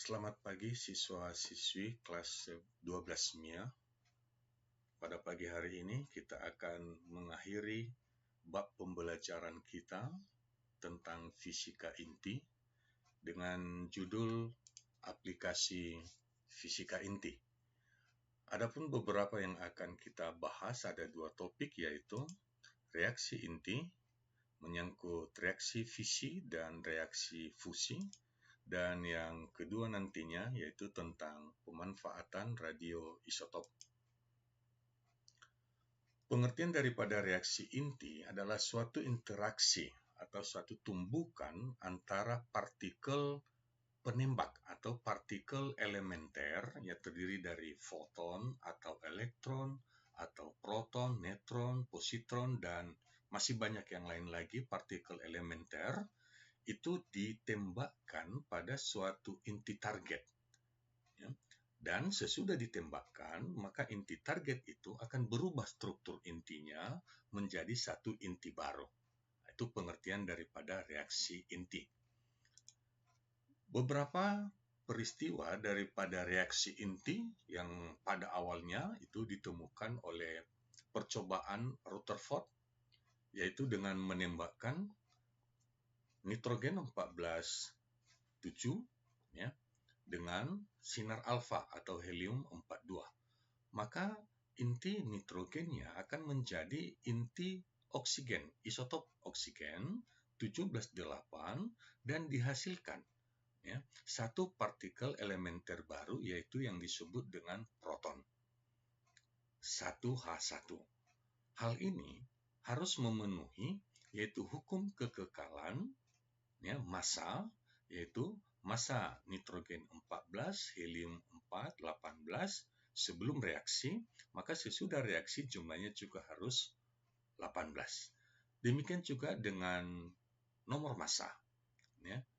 Selamat pagi siswa-siswi kelas 12 MIA. Pada pagi hari ini kita akan mengakhiri bab pembelajaran kita tentang fisika inti dengan judul aplikasi fisika inti. Adapun beberapa yang akan kita bahas ada dua topik, yaitu reaksi inti, menyangkut reaksi fisi dan reaksi fusi, dan yang kedua nantinya yaitu tentang pemanfaatan radioisotop. Pengertian daripada reaksi inti adalah suatu interaksi atau suatu tumbukan antara partikel penembak atau partikel elementer yang terdiri dari foton atau elektron atau proton, neutron, positron, dan masih banyak yang lain lagi partikel elementer itu ditembakkan pada suatu inti target. Dan sesudah ditembakkan, maka inti target itu akan berubah struktur intinya menjadi satu inti baru. Itu pengertian daripada reaksi inti. Beberapa peristiwa daripada reaksi inti yang pada awalnya itu ditemukan oleh percobaan Rutherford, yaitu dengan menembakkan nitrogen 14-7 dengan sinar alfa atau helium 42. Maka inti nitrogennya akan menjadi inti oksigen, isotop oksigen 17-8, dan dihasilkan satu partikel elementer baru, yaitu yang disebut dengan proton 1H1. Hal ini harus memenuhi yaitu hukum kekekalan massa, yaitu massa nitrogen 14, helium 4, 18 sebelum reaksi, maka sesudah reaksi jumlahnya juga harus 18. Demikian juga dengan nomor massa.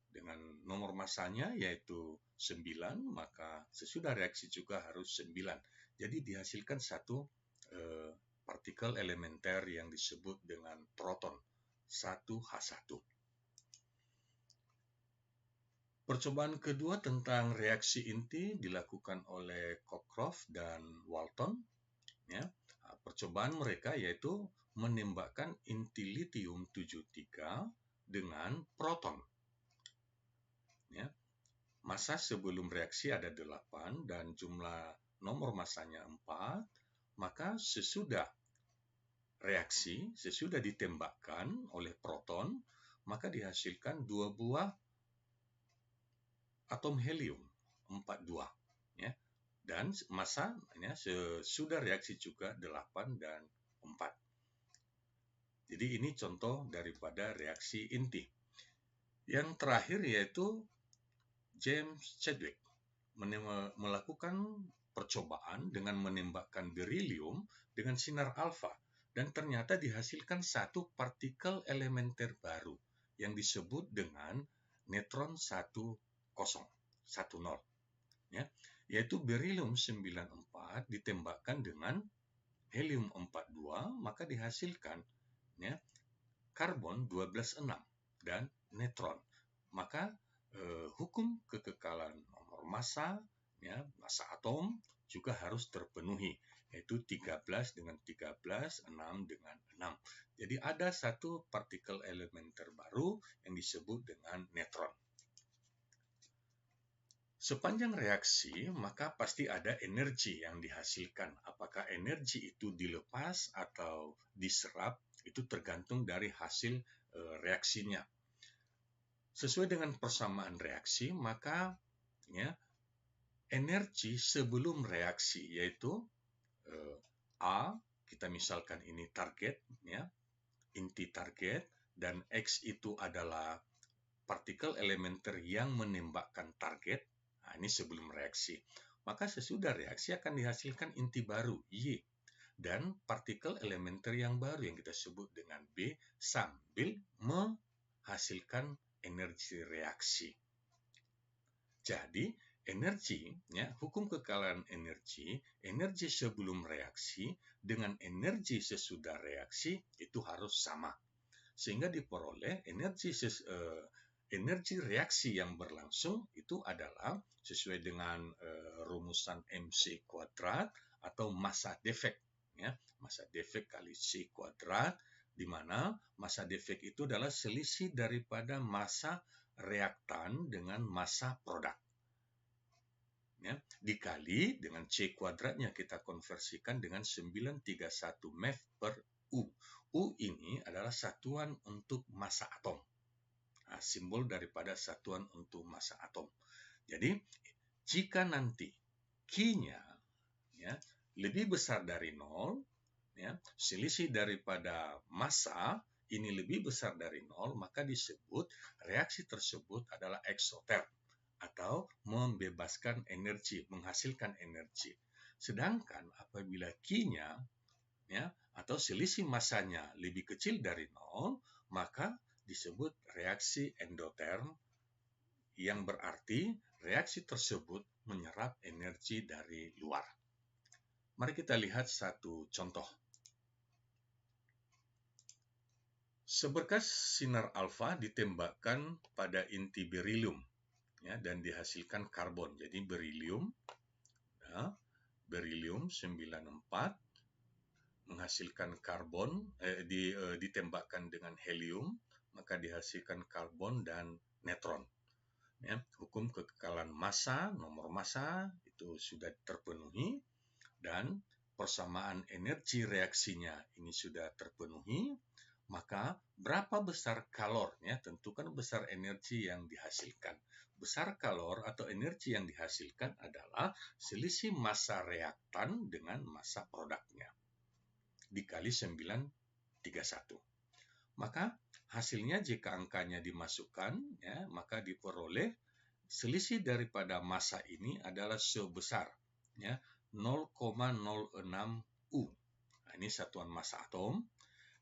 Dengan nomor massanya yaitu 9, maka sesudah reaksi juga harus 9. Jadi dihasilkan satu partikel elementer yang disebut dengan proton 1H1. Percobaan kedua tentang reaksi inti dilakukan oleh Cockcroft dan Walton. Percobaan mereka yaitu menembakkan inti litium 73 dengan proton. Massa sebelum reaksi ada 8 dan jumlah nomor massanya 4. Maka sesudah reaksi, sesudah ditembakkan oleh proton, maka dihasilkan 2 buah atom helium 42. Dan massa sesudah reaksi juga 8 dan 4. Jadi ini contoh daripada reaksi inti. Yang terakhir yaitu James Chadwick melakukan percobaan dengan menembakkan berilium dengan sinar alfa, dan ternyata dihasilkan satu partikel elementer baru yang disebut dengan neutron 10, yaitu berilium 94 ditembakkan dengan helium 42, maka dihasilkan karbon 12-6 dan neutron. Maka hukum kekekalan nomor massa, massa atom juga harus terpenuhi, yaitu 13 dengan 13, 6 dengan 6. Jadi ada satu partikel elementer baru yang disebut dengan neutron. Sepanjang reaksi, maka pasti ada energi yang dihasilkan. Apakah energi itu dilepas atau diserap, itu tergantung dari hasil reaksinya. Sesuai dengan persamaan reaksi, maka energi sebelum reaksi, yaitu A, kita misalkan ini target, inti target, dan X itu adalah partikel elementer yang menembakkan target. Ini sebelum reaksi. Maka sesudah reaksi akan dihasilkan inti baru, Y, dan partikel elementer yang baru yang kita sebut dengan B, sambil menghasilkan energi reaksi. Jadi, energi, hukum kekekalan energi sebelum reaksi dengan energi sesudah reaksi itu harus sama. Sehingga diperoleh energi reaksi yang berlangsung itu adalah sesuai dengan rumusan MC kuadrat atau massa defect, ya, massa defect kali C kuadrat, di mana massa defect itu adalah selisih daripada massa reaktan dengan massa produk, ya, dikali dengan C kuadratnya kita konversikan dengan 931 MeV per U. U ini adalah satuan untuk massa atom. Nah, simbol daripada satuan untuk massa atom. Jadi, jika nanti Q-nya, ya, lebih besar dari 0, ya, selisih daripada massa ini lebih besar dari 0, maka disebut reaksi tersebut adalah eksoterm atau membebaskan energi, menghasilkan energi. Sedangkan apabila Q-nya, ya, atau selisih massanya lebih kecil dari 0, maka disebut reaksi endoterm, yang berarti reaksi tersebut menyerap energi dari luar. Mari kita lihat satu contoh. Seberkas sinar alfa ditembakkan pada inti berilium, ya, dan dihasilkan karbon. Jadi berilium, ya, berilium 94 menghasilkan karbon, ditembakkan dengan helium, maka dihasilkan karbon dan neutron. Ya, hukum kekekalan massa, nomor massa itu sudah terpenuhi, dan persamaan energi reaksinya ini sudah terpenuhi, maka berapa besar kalornya, tentukan besar energi yang dihasilkan. Besar kalor atau energi yang dihasilkan adalah selisih massa reaktan dengan massa produknya dikali 931. Maka hasilnya jika angkanya dimasukkan, ya, maka diperoleh selisih daripada massa ini adalah sebesar, ya, 0,06 U. Nah, ini satuan massa atom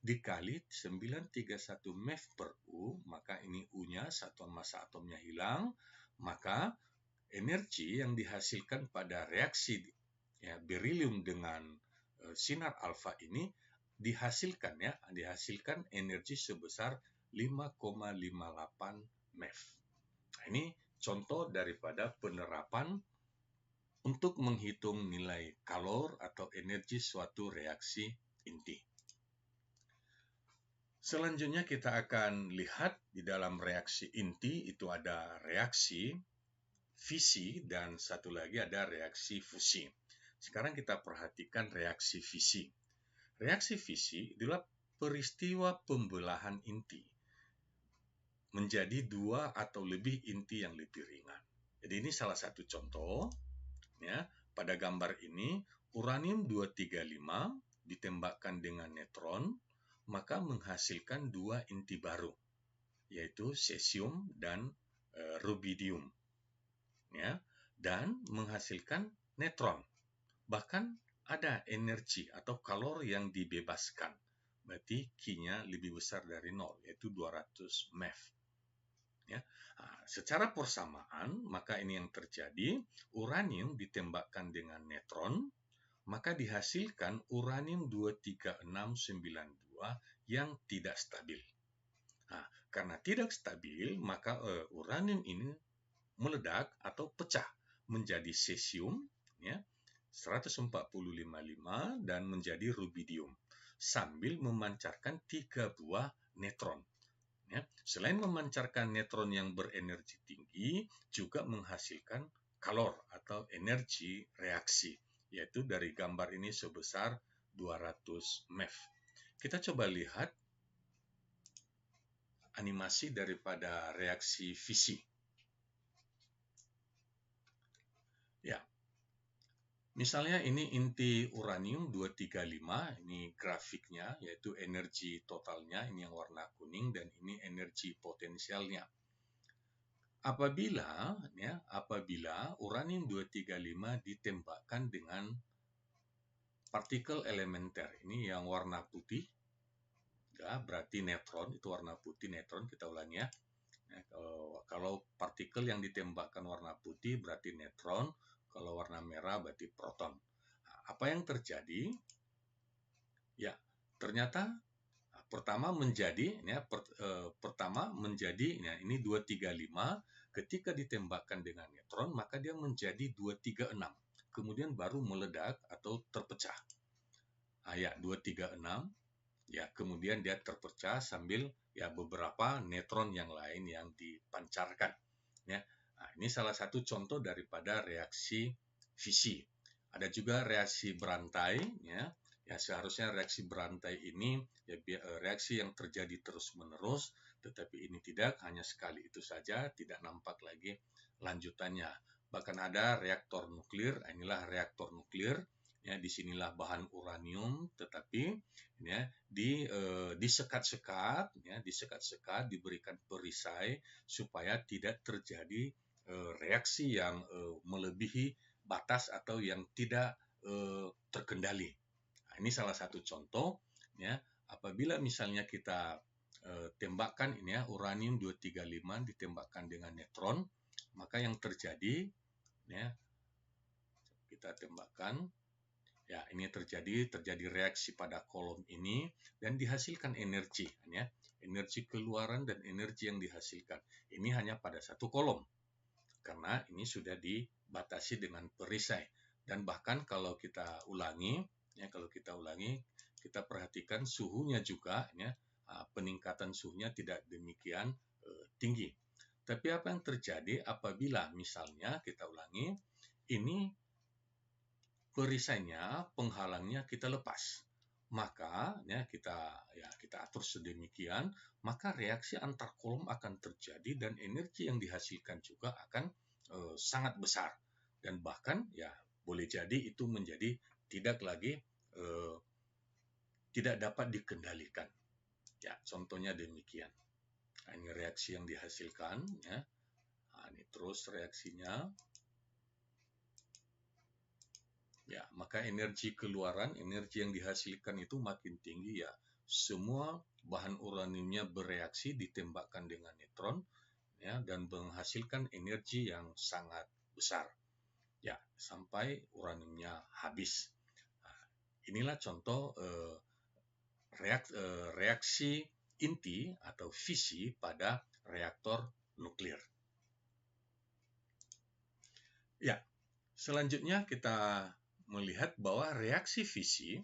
dikali 931 MeV per U, maka ini U-nya, satuan massa atomnya hilang, maka energi yang dihasilkan pada reaksi, ya, berilium dengan sinar alfa ini dihasilkan energi sebesar 5,58 MeV. Nah, ini contoh daripada penerapan untuk menghitung nilai kalor atau energi suatu reaksi inti. Selanjutnya kita akan lihat di dalam reaksi inti itu ada reaksi fisi dan satu lagi ada reaksi fusi. Sekarang kita perhatikan reaksi fisi. Reaksi fisi adalah peristiwa pembelahan inti menjadi dua atau lebih inti yang lebih ringan. Jadi ini salah satu contoh, ya. Pada gambar ini uranium 235 ditembakkan dengan neutron, maka menghasilkan dua inti baru, yaitu cesium dan rubidium, ya, dan menghasilkan neutron. Bahkan ada energi atau kalor yang dibebaskan, berarti Q-nya lebih besar dari 0, yaitu 200 MeV. Ya. Nah, secara persamaan, maka ini yang terjadi, uranium ditembakkan dengan neutron, maka dihasilkan uranium 23692 yang tidak stabil. Nah, karena tidak stabil, maka uranium ini meledak atau pecah menjadi cesium, ya, 145,5 dan menjadi rubidium sambil memancarkan 3 buah neutron. Ya, selain memancarkan neutron yang berenergi tinggi, juga menghasilkan kalor atau energi reaksi, yaitu dari gambar ini sebesar 200 MeV. Kita coba lihat animasi daripada reaksi fisi. Ya, misalnya ini inti uranium 235, ini grafiknya, yaitu energi totalnya, ini yang warna kuning, dan ini energi potensialnya. Apabila uranium 235 ditembakkan dengan partikel elementer, ini yang warna putih, ya, berarti neutron, itu warna putih neutron, kita ulangi ya. Kalau partikel yang ditembakkan warna putih berarti neutron, kalau warna merah berarti proton. Apa yang terjadi? Ya, ternyata pertama menjadi ini 235, ketika ditembakkan dengan neutron maka dia menjadi 236, kemudian baru meledak atau terpecah. Ya, 236 ya, kemudian dia terpecah sambil ya beberapa neutron yang lain yang dipancarkan ya. Nah, ini salah satu contoh daripada reaksi fisi. Ada juga reaksi berantai ya. Ya, seharusnya reaksi berantai ini ya reaksi yang terjadi terus-menerus, tetapi ini tidak, hanya sekali itu saja, tidak nampak lagi lanjutannya. Bahkan ada reaktor nuklir, inilah reaktor nuklir ya, disinilah bahan uranium, tetapi ya disekat-sekat ya, diberikan perisai supaya tidak terjadi reaksi yang melebihi batas atau yang tidak terkendali. Nah, ini salah satu contoh ya, apabila misalnya kita tembakkan ini ya, uranium 235 ditembakkan dengan neutron, maka yang terjadi ya, kita tembakkan ya, ini terjadi reaksi pada kolom ini dan dihasilkan energi ya, energi keluaran dan energi yang dihasilkan ini hanya pada satu kolom karena ini sudah dibatasi dengan perisai. Dan bahkan kalau kita ulangi ya, kita perhatikan suhunya juga ya, peningkatan suhunya tidak demikian tinggi. Tapi apa yang terjadi apabila misalnya kita ulangi ini perisainya, penghalangnya kita lepas, maka ya kita atur sedemikian, maka reaksi antar kolom akan terjadi dan energi yang dihasilkan juga akan sangat besar, dan bahkan ya boleh jadi itu menjadi tidak lagi tidak dapat dikendalikan. Ya, contohnya demikian. Nah, ini reaksi yang dihasilkan ya. Nah, ini terus reaksinya. Ya, maka energi keluaran, energi yang dihasilkan itu makin tinggi ya. Semua bahan uraniumnya bereaksi ditembakkan dengan neutron ya, dan menghasilkan energi yang sangat besar. Ya, sampai uraniumnya habis. Nah, inilah contoh reaksi inti atau fisi pada reaktor nuklir. Ya, selanjutnya kita melihat bahwa reaksi fisi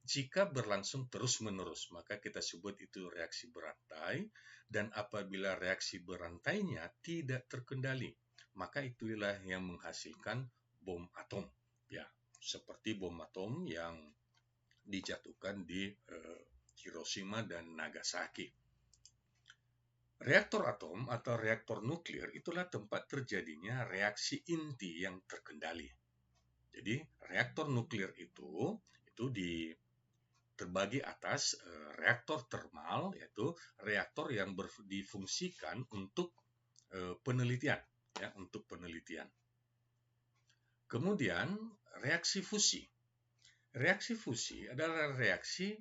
jika berlangsung terus-menerus, maka kita sebut itu reaksi berantai, dan apabila reaksi berantainya tidak terkendali, maka itulah yang menghasilkan bom atom. Ya, seperti bom atom yang dijatuhkan di Hiroshima dan Nagasaki. Reaktor atom atau reaktor nuklir itulah tempat terjadinya reaksi inti yang terkendali. Jadi reaktor nuklir itu terbagi atas reaktor termal, yaitu reaktor yang difungsikan untuk penelitian, ya, untuk penelitian. Kemudian reaksi fusi. Reaksi fusi adalah reaksi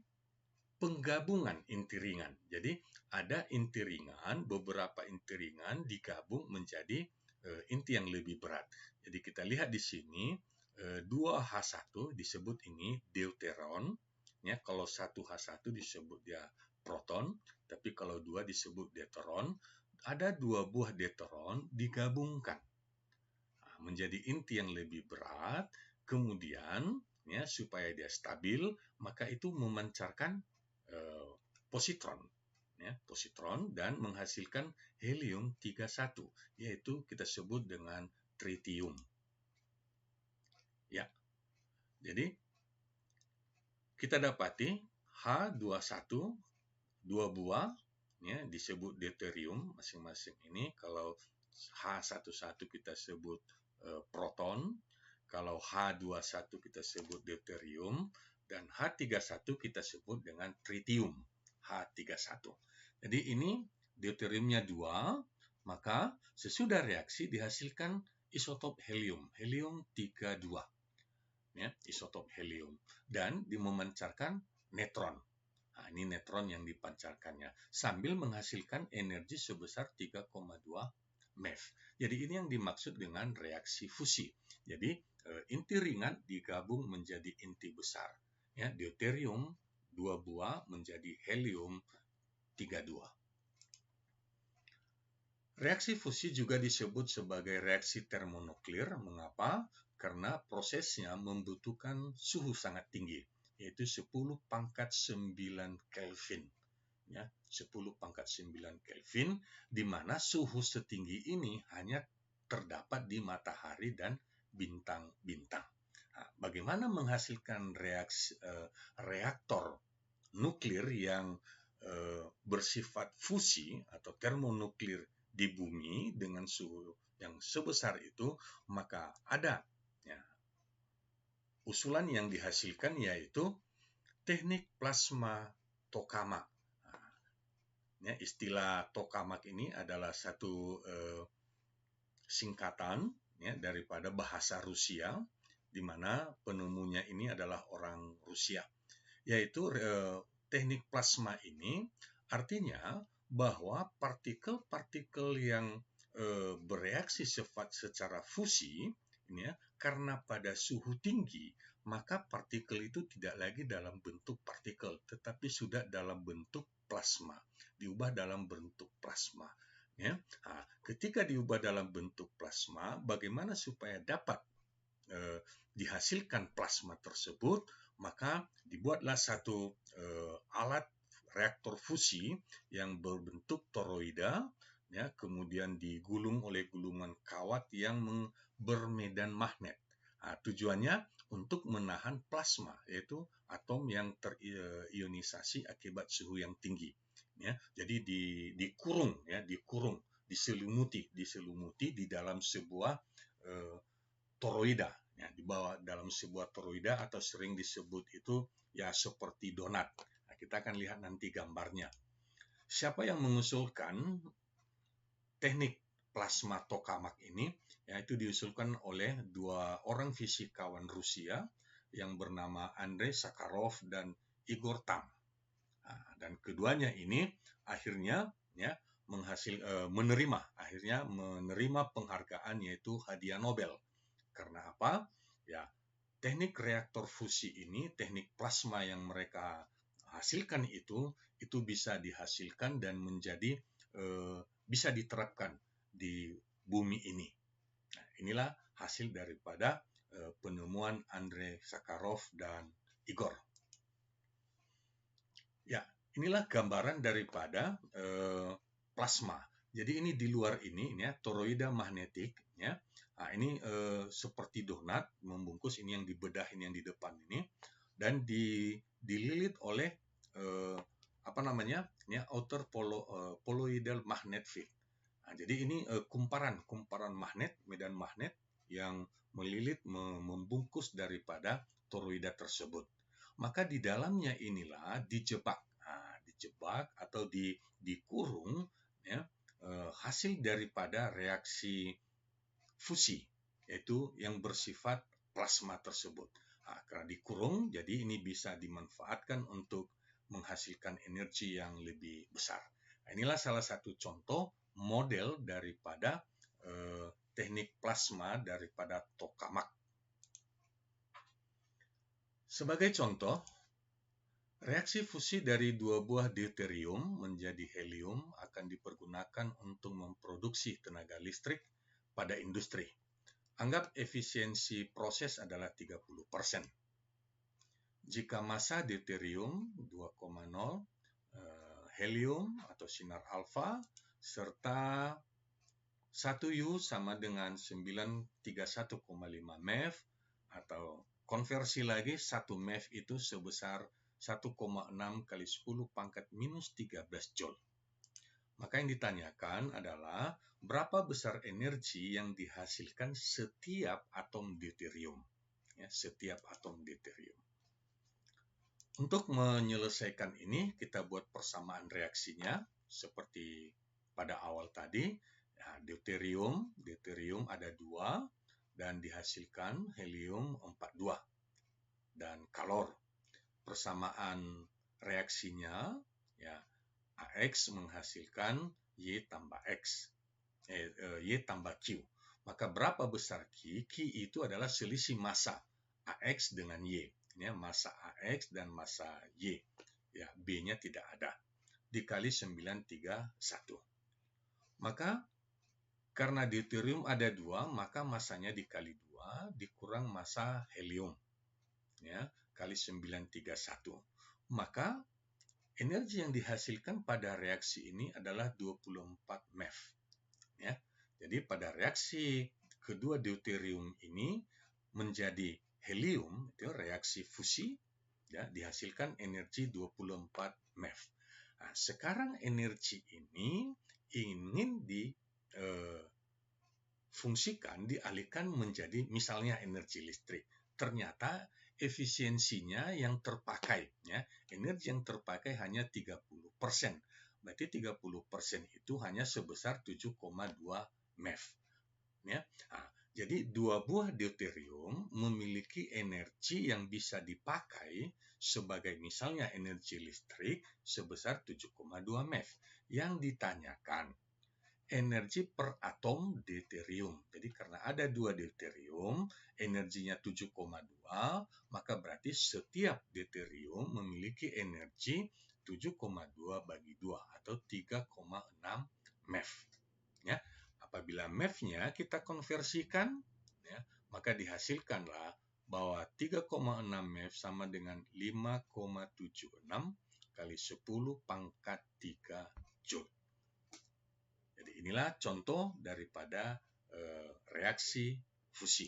penggabungan inti ringan. Jadi ada inti ringan, beberapa inti ringan digabung menjadi inti yang lebih berat. Jadi kita lihat di sini 2H1 disebut ini deuteron. Ya, kalau 1H1 disebut dia proton, tapi kalau 2 disebut deuteron. Ada 2 buah deuteron digabungkan menjadi inti yang lebih berat. Kemudian ya, supaya dia stabil, maka itu memancarkan positron, ya, positron dan menghasilkan helium-31, yaitu kita sebut dengan tritium. Ya, jadi kita dapati H21 2 buah ya, disebut deuterium masing-masing ini. Kalau H11 kita sebut proton, kalau H21 kita sebut deuterium, dan H31 kita sebut dengan tritium H31. Jadi ini deuteriumnya 2, maka sesudah reaksi dihasilkan isotop helium, helium-32. Ya, isotop helium, dan memancarkan neutron. Nah, ini neutron yang dipancarkannya sambil menghasilkan energi sebesar 3,2 MeV. Jadi ini yang dimaksud dengan reaksi fusi. Jadi inti ringan digabung menjadi inti besar. Ya, deuterium 2 buah menjadi helium 32. Reaksi fusi juga disebut sebagai reaksi termonuklir. Mengapa? Karena prosesnya membutuhkan suhu sangat tinggi, yaitu 10 pangkat 9 Kelvin. Ya, 10 pangkat 9 Kelvin, di mana suhu setinggi ini hanya terdapat di matahari dan bintang-bintang. Nah, bagaimana menghasilkan reaktor nuklir yang bersifat fusi atau termonuklir di bumi dengan suhu yang sebesar itu? Maka ada ya, usulan yang dihasilkan, yaitu teknik plasma tokamak. Ya, istilah tokamak ini adalah satu singkatan ya, daripada bahasa Rusia, di mana penemunya ini adalah orang Rusia. Yaitu teknik plasma ini artinya bahwa partikel-partikel yang bereaksi secara fusi ini ya, karena pada suhu tinggi, maka partikel itu tidak lagi dalam bentuk partikel, tetapi sudah dalam bentuk plasma, diubah dalam bentuk plasma. Ya. Nah, ketika diubah dalam bentuk plasma, bagaimana supaya dapat dihasilkan plasma tersebut? Maka dibuatlah satu alat reaktor fusi yang berbentuk toroida, ya, kemudian digulung oleh gulungan kawat yang bermedan magnet. Nah, tujuannya untuk menahan plasma, yaitu atom yang terionisasi akibat suhu yang tinggi. Ya, jadi dikurung, ya, diselimuti di dalam sebuah toroida. Ya, dibawa dalam sebuah toroida atau sering disebut itu ya seperti donat. Nah, kita akan lihat nanti gambarnya. Siapa yang mengusulkan teknik plasma tokamak ini? Yaitu diusulkan oleh 2 orang fisikawan Rusia yang bernama Andrei Sakharov dan Igor Tamm. Nah, dan keduanya ini akhirnya ya menerima penghargaan, yaitu hadiah Nobel. Karena apa? Ya, teknik reaktor fusi ini, teknik plasma yang mereka hasilkan itu bisa dihasilkan dan menjadi bisa diterapkan di bumi ini. Nah, inilah hasil daripada penemuan Andrei Sakharov dan Igor. Ya, inilah gambaran daripada plasma. Jadi ini di luar ini ya, toroida magnetik ya. Nah, ini seperti donat membungkus, ini yang dibedah, ini yang di depan ini, dan dililit oleh outer poloidal magnet field. Nah, jadi ini kumparan magnet, medan magnet yang melilit membungkus daripada toroida tersebut. Maka di dalamnya inilah dijebak atau dikurung ya, hasil daripada reaksi fusi, yaitu yang bersifat plasma tersebut. Nah, karena dikurung, jadi ini bisa dimanfaatkan untuk menghasilkan energi yang lebih besar. Nah, inilah salah satu contoh model daripada teknik plasma daripada tokamak. Sebagai contoh, reaksi fusi dari 2 buah deuterium menjadi helium akan dipergunakan untuk memproduksi tenaga listrik pada industri. Anggap efisiensi proses adalah 30%. Jika massa deuterium 2,0, helium atau sinar alfa, serta 1U sama dengan 931,5 MeV, atau konversi lagi 1 MeV itu sebesar 1,6 kali 10 pangkat minus 13 Joule. Maka yang ditanyakan adalah berapa besar energi yang dihasilkan setiap atom deuterium. Ya, setiap atom deuterium. Untuk menyelesaikan ini, kita buat persamaan reaksinya seperti pada awal tadi. Ya, deuterium ada 2 dan dihasilkan helium 42. Dan kalor, persamaan reaksinya ya, AX menghasilkan Y tambah X, Y tambah Q. Maka berapa besar Q? Q itu adalah selisih massa AX dengan Y. Ini massa AX dan massa Y. ya B-nya tidak ada, dikali 931. Maka karena deuterium ada 2, maka masanya dikali 2 dikurang massa helium, ya, kali 931. Maka energi yang dihasilkan pada reaksi ini adalah 24 MeV. Ya. Jadi pada reaksi kedua deuterium ini menjadi helium, itu reaksi fusi, ya, dihasilkan energi 24 MeV. Nah, sekarang energi ini ingin difungsikan, dialihkan menjadi misalnya energi listrik. Ternyata efisiensinya yang terpakai, ya, energi yang terpakai hanya 30%. Berarti 30% itu hanya sebesar 7,2 MeV. Ya. Nah, jadi 2 buah deuterium memiliki energi yang bisa dipakai sebagai misalnya energi listrik sebesar 7,2 MeV. Yang ditanyakan energi per atom deuterium. Jadi karena ada 2 deuterium, energinya 7,2, maka berarti setiap deuterium memiliki energi 7,2 bagi 2 atau 3,6 MeV. Ya. Apabila MeV-nya kita konversikan, ya, maka dihasilkanlah bahwa 3,6 MeV sama dengan 5,76 kali 10 pangkat 3 Joule. Jadi inilah contoh daripada reaksi fusi.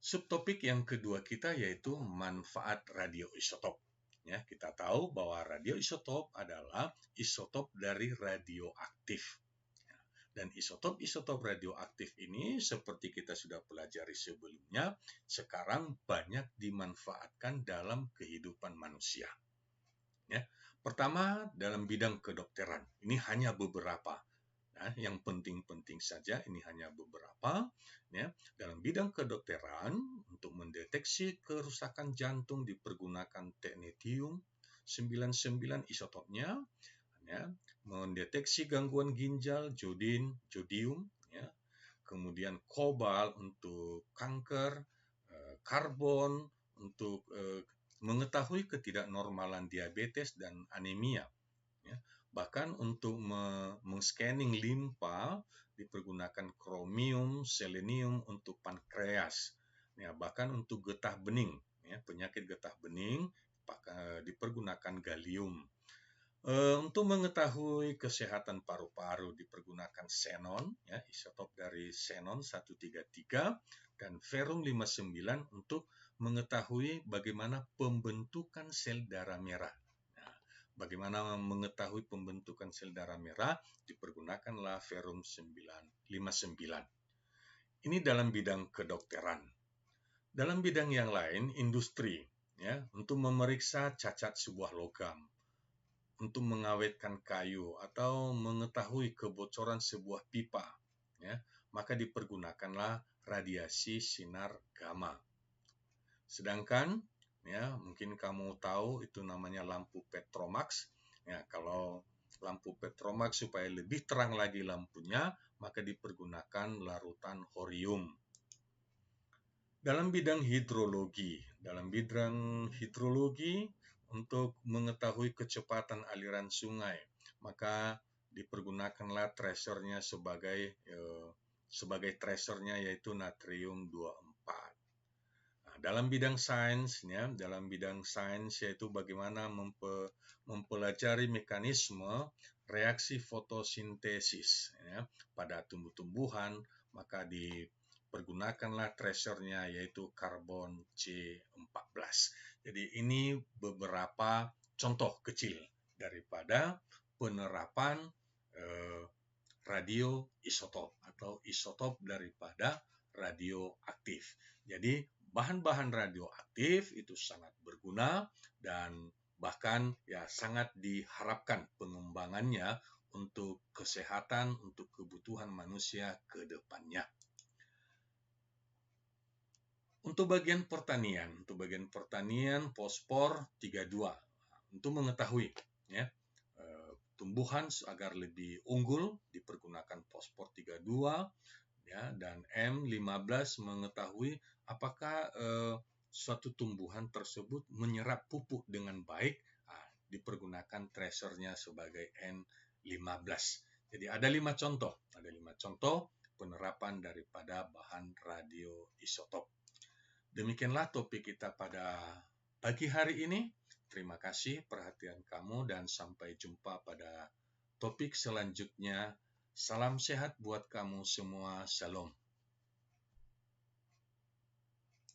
Subtopik yang kedua kita yaitu manfaat radioisotop. Ya, kita tahu bahwa radioisotop adalah isotop dari radioaktif. Dan isotop-isotop radioaktif ini seperti kita sudah pelajari sebelumnya, sekarang banyak dimanfaatkan dalam kehidupan manusia. Ya. Pertama, dalam bidang kedokteran. Ini hanya beberapa. Nah, yang penting-penting saja, ini hanya beberapa. Ya. Dalam bidang kedokteran, untuk mendeteksi kerusakan jantung dipergunakan technetium 99 isotopnya. Ya. Mendeteksi gangguan ginjal, jodium. Ya. Kemudian kobalt untuk kanker, karbon untuk mengetahui ketidaknormalan diabetes dan anemia. Ya. Bahkan untuk men-scanning limpa dipergunakan kromium, selenium untuk pankreas. Ya, bahkan untuk getah bening, ya, penyakit getah bening dipergunakan gallium. Untuk mengetahui kesehatan paru-paru dipergunakan xenon, ya, isotop dari xenon 133 dan ferrum 59 untuk mengetahui bagaimana pembentukan sel darah merah. Nah, bagaimana mengetahui pembentukan sel darah merah dipergunakanlah ferrum 59. Ini dalam bidang kedokteran. Dalam bidang yang lain, industri, ya, untuk memeriksa cacat sebuah logam, untuk mengawetkan kayu atau mengetahui kebocoran sebuah pipa, ya, maka dipergunakanlah radiasi sinar gamma. Sedangkan, ya, mungkin kamu tahu itu namanya lampu Petromax. Ya, kalau lampu Petromax supaya lebih terang lagi lampunya, maka dipergunakan larutan horium. Dalam bidang hidrologi, untuk mengetahui kecepatan aliran sungai, maka dipergunakanlah tracernya sebagai tracernya yaitu natrium 24. Nah, dalam bidang sains yaitu bagaimana mempelajari mekanisme reaksi fotosintesis, ya, pada tumbuh-tumbuhan, maka dipergunakanlah tracernya yaitu karbon C14. Jadi ini beberapa contoh kecil daripada penerapan radioisotop atau isotop daripada radioaktif. Jadi bahan-bahan radioaktif itu sangat berguna dan bahkan ya sangat diharapkan pengembangannya untuk kesehatan, untuk kebutuhan manusia ke depannya. Untuk bagian pertanian fosfor 32 untuk mengetahui, ya, tumbuhan agar lebih unggul dipergunakan fosfor 32, ya, dan M15 mengetahui apakah suatu tumbuhan tersebut menyerap pupuk dengan baik, dipergunakan tracernya sebagai N15. Jadi ada 5 contoh penerapan daripada bahan radioisotop. Demikianlah topik kita pada pagi hari ini. Terima kasih perhatian kamu dan sampai jumpa pada topik selanjutnya. Salam sehat buat kamu semua. Shalom.